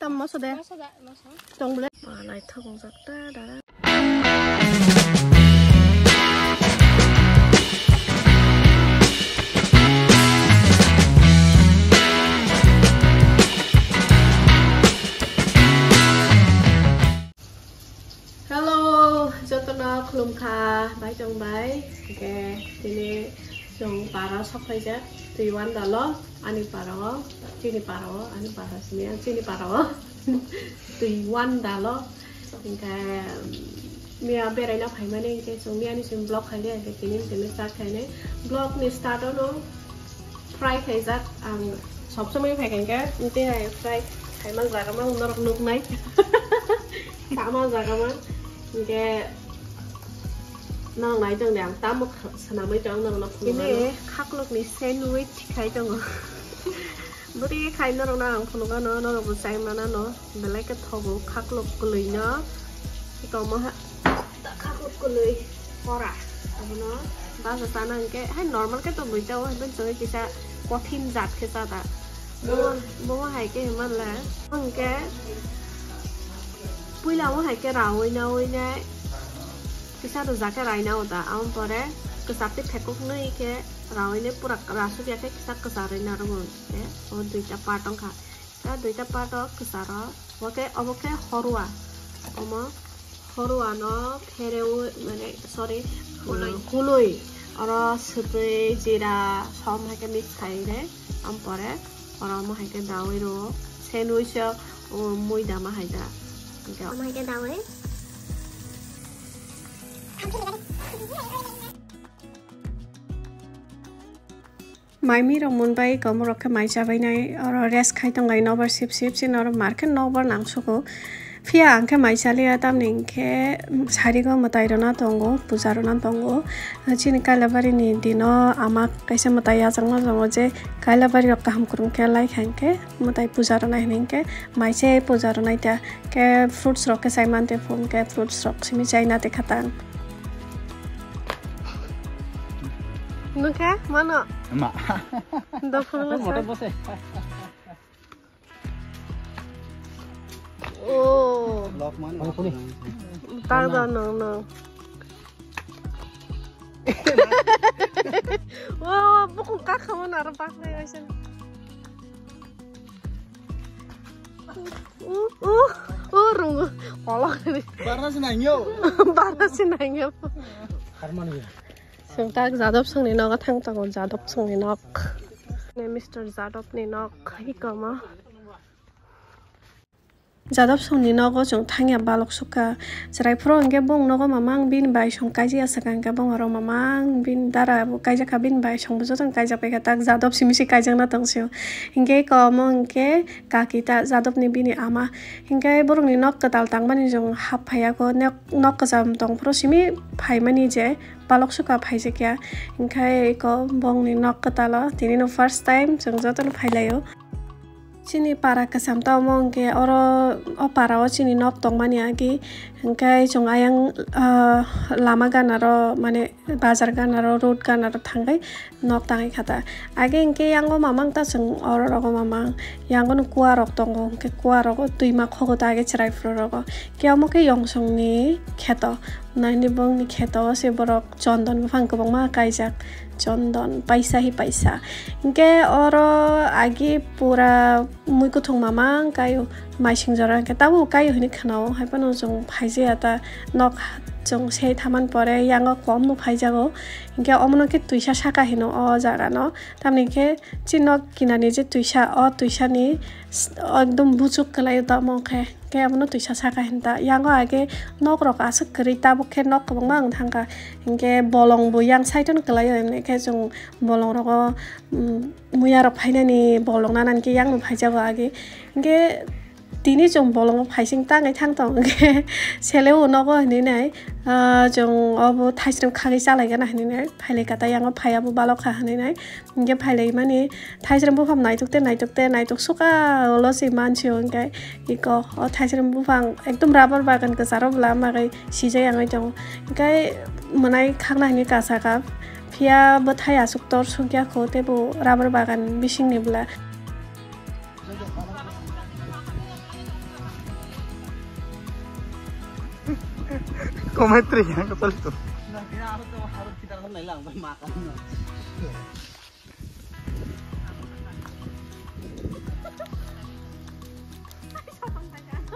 tâm mó số đây trong lên mà lại thông giật ra đã hello jotto nó khum kha bái trong bái cái thì này trong para sắp hay chứ Tuiwan dalo ani paro Chini paro ani paro sini Chini paro Tuiwan dalo cái mía bê này nó phải mà nên cái số mía này xem blog hay đấy cái này thì mình start hay đấy blog này start đó nó fry hay rất shop số mấy phải cái như thế này fry hay mang ra cái mang nó nục này cả mang ra cái mang cái nó này trong đàn tám một sản mới trong nó cái này khắc lúc này sandwich khai trong rồi bữa đi khai nó đâu không nó được xem mà nó lấy cái thau bộ khắc lúc của lười nó cái còn mà khắc lúc của lười co ra nó bao giờ ta năng cái hay normal cái tôm lười châu hay bên dưới chỉ sẽ có thêm giặt cái sao ta bố hay cái mà là cái Puilano hay cái rau nào này kita tuh zakar raina udah am pore kesapit hekuk nih ke raw ini pura rasu ya ke kita kesarin narumun ya oh duita patong kah kita duita patong kesara oke oke horua oma horua no pereu mana sorry kului orang seperti jira som hay ke mix kai deh am pore orang mau hay ke dawe ro sandwich ya mui dama hay dah am hay ke dawe mai mi rong mun bai kom rok mai cha bai nai or rest khai tong gai nobar sip sin or market nobar nang suko fia angke mai cha le atam ning ke sari go matai rona tongo puja rona tongo chin kalabari ni dino ama kaise matai ya jang je kalabari rok ham kurung ke lai khang ke matai puja rona ning ke mai che puja rona ta ke fruits rok ke sai man te phone ke fruits rok simi chai na te khatan Nuka, mana? Mak. Dah pernah saya. Oh. Lock mana? Oh, ni. Tak ada nang. Wah, bukan kak kamu narapak ni macam. Rungu. Kolok ni. Barna senangyo. Barna senangyo. Harmoni. Sengkak Jadab sang ni nak thang tang Jadab sang ni nak ni Mr. Jadab ni nak hikama Jadab sang ni nak jong thang ya balok suka serai pro engke bong nogo mamang bin bai song kaji asakang ke bong aro mamang bin dara bu kaja kabin bai song bu jotong kaja pe katak Jadab simisi kaja na tangsio engke ko mo engke kakita Jadab ni bini ama engke borong ni nok katal tangmani jong hap phaya ko nok kajam tong pro simi phai mani je balok suka phai je kya engkai ko bong ni nok katala tini no first time jong joton phailayo Chini para kesamta mong ke oro para o chini nok tongma ni agi engkai jong ayang lama gan aro mane bazar gan aro road gan aro thangai nok tangai khata age engke yango mamang ta jong oro rogo mamang yango no kuwa rok tongo ke kuwa rogo tuima khogo ta age chrai fro rogo ke amo ke yongsong ni Kheto nani bong ni Kheto se borok chondon bufang ko bong ma kaijak chondon paisa hi paisa engke oro agi pura Muikhumu mamang kayo mai singjara ke tabu kayo hini khanao haipano jong phaije ata nok jong sei thaman pore yango kom no phaijago engke omono ke tuisa saka hino o jaga no tamni ke chinok kinani je tuisa ni ekdom buchuk kalai ta mokhe ke amono tuisa saka hinta yango age nok rok asuk kri tabu ke nok kobong mang thangka engke bolong bo yang saiton kalai emne ke jong bolong rok muya rok phainani bolong nanan ke yang no phaijago age engke tini jong bolong phaising tangai thang tong ke seleu nogo ni nai jong obo thaisram khagi chalai gana ni nai phaile kata yang phaya bu balok kha ni nai nge phaile mani thaisram bu pham nai tuk suka losi manchio ngai iko o thaisram bu phang ekdom rabar bagan ka saro bla ma gai sijai angai jong ngai manai khangna ni ka saka phia bo thaya suk tor sugya ko te bu rabar bagan bising ni bla Kometri yang ketul itu. Nah, kira harus kita lang makan.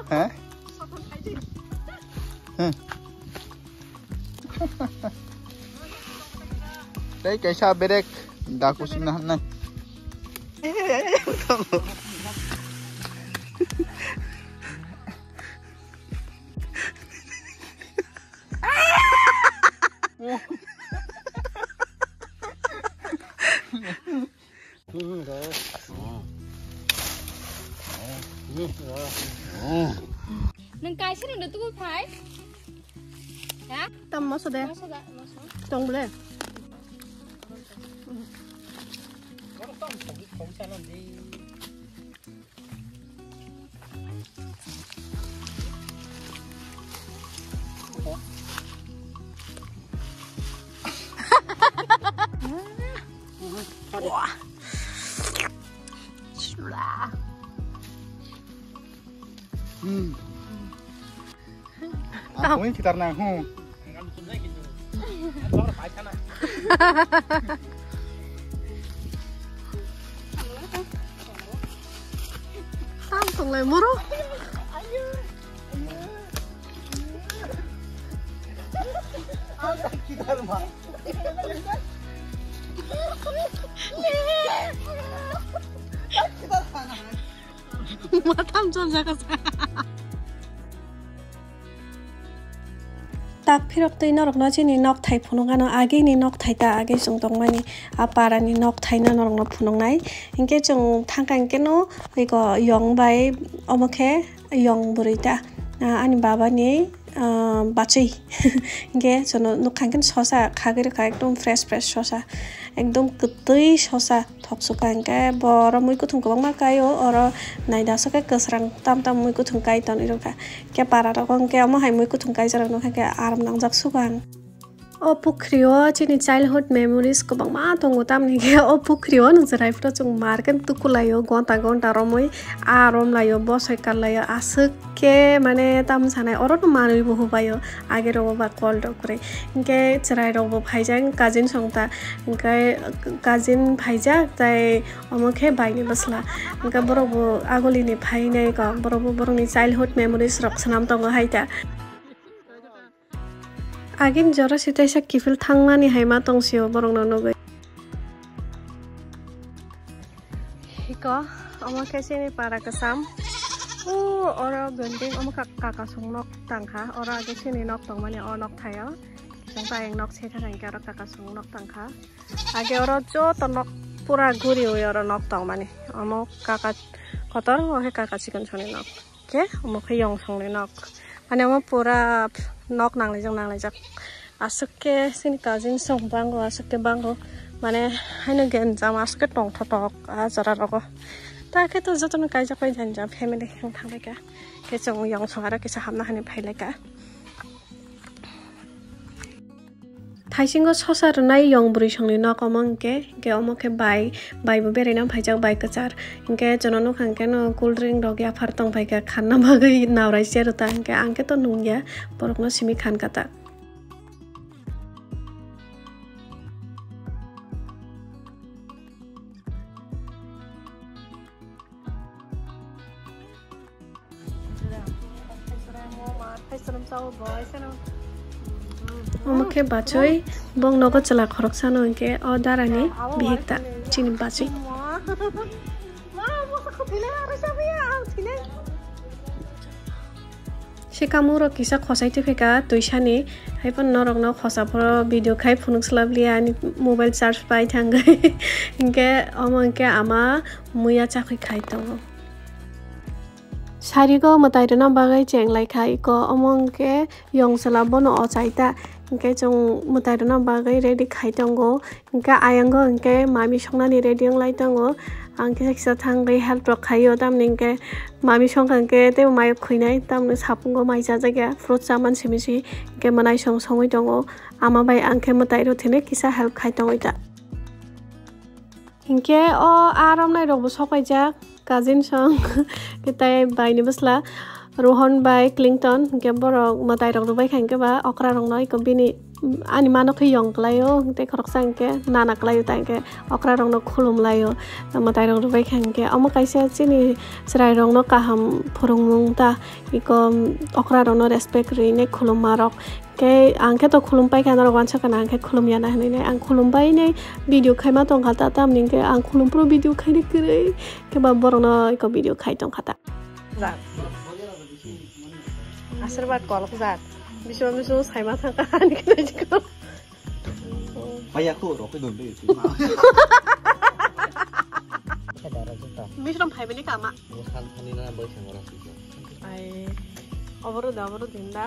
Hah? Đây cái sao bedek daku sinah nai. Nâng cài sẽ được tôi phải. Hả? Tâm mất rồi đây. Masuk gak? Masuk. Tông boleh. Wah. Chwrai. Aku ini sekitar nahu. Langsung lemuru. Matam 좀 작았어. Tak pirok tui norok no chini nok thai phunong ano age ni nok thai ta age sung tong mani apara ni nok thai na norok no phunong nai inke chung thangka inke no iko yong bai omokhe yong burita ani baba ni bachui inke chono nukhangken sosa khagere ka ekdom fresh sosa ekdom kutui sosa thoksuka inke boro muikhumu kobangma kayo oro naida soke kasrang tam muikhumu kai ton iroka ke para rokong ke amo hai muikhumu kai jarang no ke aram nangjak sugang o pukrio chini childhood memories kobangma tongo tamni ke o pukrio nungsarai photo chung marken tukulayo gonta romoi arom layo bosai kalayo aswk mane tam sanai oro no manui bohu bayo age ro ba call do kore inke chrai ro bo bhaijang cousin songta inke cousin bhaija tai omokhe baini basla inke borobo agoli ni bhainai ka borobo boroni childhood memories rok sanam tongo haita agin jora sitai sa kifil thangmani haima tongsio borong no goi hiko omokhe sini para kasam ora bending omokha kaka sung nok tangkha ora age sini nok tongmani o nok thayo jongta eng nok se thang ke ora kaka sung nok tangkha age ora jotto nok pura guri ora nok tongmani omo kaka kotor ohe kaka chicken choni nok ke omokhe yong songni nok ane omo pura nok nanglajak aswk sini cousin song bango aswk bango mane haino gen jam aswk tong thotok ajara rogo ta kheto jotto kaijak pai janja family thangbai ka ke chong yong songara kisa hamna hani phailai ka thaisingo sosa runai yong buri songni nok omongke ke omokhe bai bo berena phaijak bai kachar inke jonono khangke no cool drink rok yapharo tong phaika khanna bagwi naurai cheruta inke angke to nungya borokno simi khan kata omokhe bachoi bong nogo chala khorok sano inke o darani bihikta chini bachoi Shikamuro kisa khosai tufika tuishani haipon norok no khosa poro video khai phunuk slablia ani mobile charge pai thangai inke omo inke ama muya chakhui khai tongo Sarigo matai rena bagai chenglai khai ko omongke yongsala bono ochaita inke chung matai rena bagai ready khai tongo inke ayango inke mami songnani ready nglai tongo angke kisa thangai help rok khayo tamni inke mami songkangke te mai khuinai tamni sapungo mai jajaga fruit saman simisi inke manai songoi tongo ama bai angke matai ro thine kisa help khai tongo ita inke o aram nai rok bo sokaijak cousin song kita bai ni basla Rohan bai Clinton ke borok matai rok bai khan ke ba okra rong noi ko bini ani mano ke yong klayo te khorok sang ke nana klayo ta ke okra rong no khulum layo matai rok bai khan ke amo kaisa chini chrai rong no kaham phurung ta iko okra rong no respect ri ne khulum marok ke angke to khulum pai kan ro wancha kana angke khulum yana hne ne ang khulum pai ne video khai ma tong khata tam ning ke ang khulum pro video khai ne kre ke ba borong no iko video khai tong khata आशीर्वाद कॉल के साथ विश्व में सो साइमा था कहानी के जिको भैया को रोके दोन दे मिश्रम भाई बने कामा खान खानी ना बोय संगरा आई अवरो दिंदा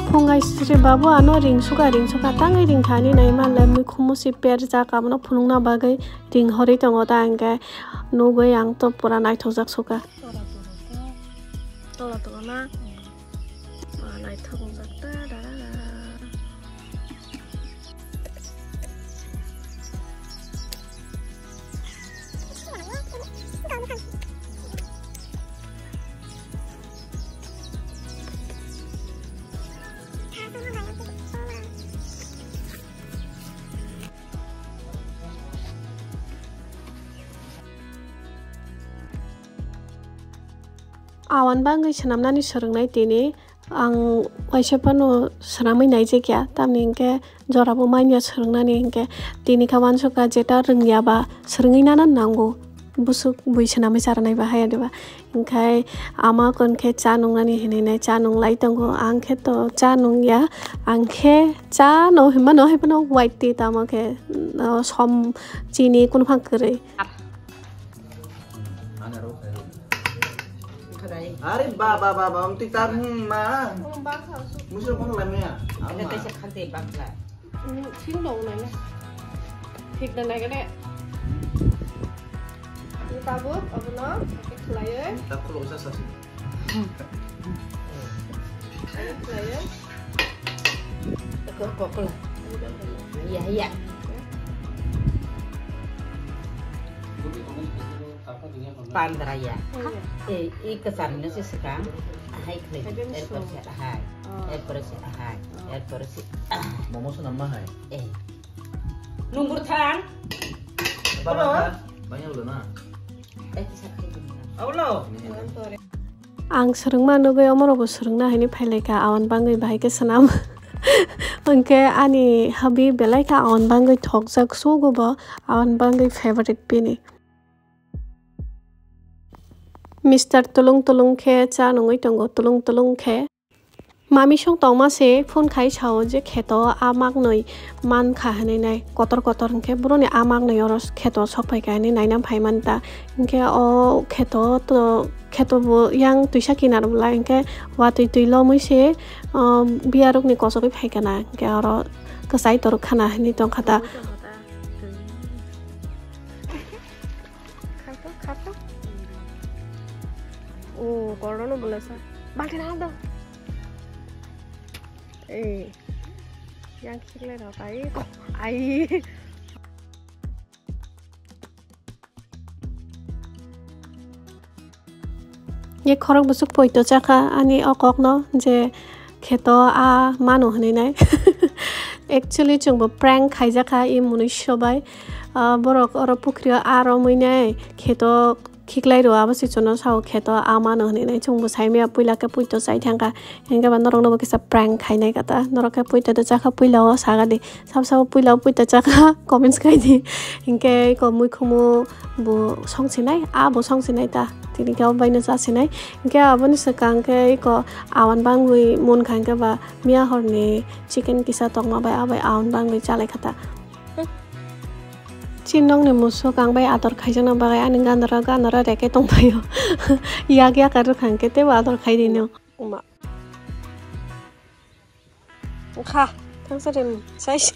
Pungai sri babu ano ring suka tangai ring thani nai man le Muikhumu si per ja kamno phunungna bagai ring hori tongo ta angke nugo yang to pura nai thojak suka tola na nai thojak ta awan bangai sanamnani sorongnai tini ang waisapano sanamai nai je kya tamni ingke jorabu mainya sorongnani ingke tini kawan soka jeta rengya ba sorongai nanan nango busuk bui sanamai saranai ba haya deba ingkai ama konke chanung nani hinai chanung lai tongo angke to chanung ya angke cha no himano white tea tama ke som chini kun phang kre अरे बा हम तितार मा मुसो कोन लामिया Ada kasih kantai bangla. ठीक लो ना ठीक ना के ने ini tabuk apa no layer tak perlu usah sasi layer Kokol. Iya. Pandraya. Kesan nasi sekarang. Ahai klik. Ahai. momo sunam mahai Lumbur tang. apa banyak udah na Bisa klik. Allah ang serengma nogo amorobo serengna hani phaileka awan bangai bahai ke sanam angke ani habi belaika awan bangai thokjak sugo ba awan bangai favorite bini Mr. Tulung khe cha nongoi tongo tulung khe Mami song tongma se phone khai chao je Kheto amak noi Mankha hanai nai kotor ke buroni amak noi oros Kheto sokpai kai nai nam phai manta inke o Kheto bo yang tuisa kinar bula inke wa tui lo moi se biaruk ni kosok phai kana ke oro kasai tor khana ni tong khata khato oh korno bolesa balti na do yang kira apa ai ye khorok busuk poito chaka ani okokno je Kheto a mano hanai nai actually chungbo prank khaijaka I munisho bai borok oro pukriya aro muinai Kheto khiklai ro abo sichono sao Kheto amano hne nai chungbo saimia puila ka puito sai thangka henga ban norong no kisa prank khainai kata norok ka puito da chaka puila o saga de sab puila puito chaka comments kai di hinke ko Muikhumu bo songsinai a bo songsinai ta tini ka baina sa sinai hinke aboni sakang ke ko awan bangui mon khangka ba mia horne chicken kisa tongma bai abai awan bangui chalai khata Chinong ni muso kang bay ator khaijang na bagai ani ganara reke tongpayo. Yak karu khangke te ator khai dino. Uma. Kha, thangsa dem size.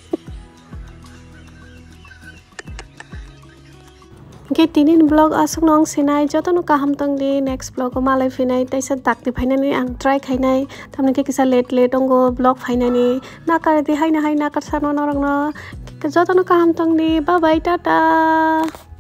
Ke tinin vlog asuk nong sinai joto no kaham tong di next vlog ko malai finai taisa dakti phainani ang try khainai tamne ke kisa late ongo vlog phainani nakar di haina nakar sano norong no joto no kaham tong di bye bye tata.